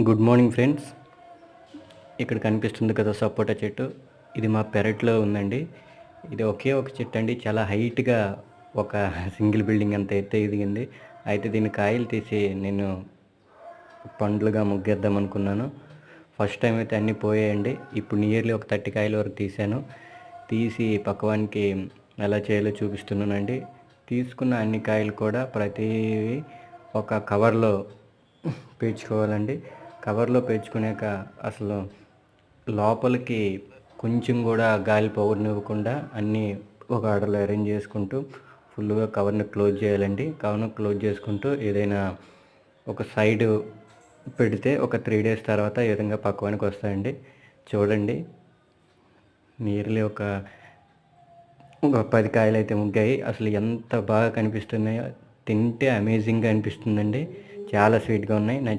Good morning friends. ఇక్కడ కనిపిస్తుంది కదా సపోటా చెట్టు. ఇది మా పెరట్లో ఉందండి. ఇది ఒకే ఒక చెట్టు అండి. చాలా హైట్‌గా ఒక సింగిల్ బిల్డింగ్ అంత ఎత్తు ఎదిగింది. అయితే దీన్ని కాయలు తీసి నేను పండ్లుగా ముగ్గేద్దాం అనుకున్నాను. ఫస్ట్ టైం అయితే అన్నీ పోయాయండి. ఇప్పుడు నియర్లీ ఒక 30 కాయల వరకు తీశాను. తీసి పక్కవానికి ఎలా చేయాలో చూపిస్తున్నానండి. తీసుకున్న అన్ని కాయలు కూడా ప్రతివి ఒక కవర్లో పేర్చుకోవాలండి. కవర్లో పేర్చుకున్నాక అసలు లోపలికి కొంచెం కూడా గాలి పోనివ్వకుండా అన్నీ ఒక ఆర్డర్లో అరేంజ్ చేసుకుంటూ ఫుల్గా కవర్ని క్లోజ్ చేయాలండి. కవర్ని క్లోజ్ చేసుకుంటూ ఏదైనా ఒక సైడు పెడితే ఒక 3 డేస్ తర్వాత ఈ విధంగా పక్వానికి వస్తాయండి. చూడండి, నియర్లీ ఒక 10 కాయలు అయితే ముగ్గాయి. అసలు ఎంత బాగా కనిపిస్తున్నాయో, తింటే అమేజింగ్గా అనిపిస్తుందండి. చాలా స్వీట్గా ఉన్నాయి.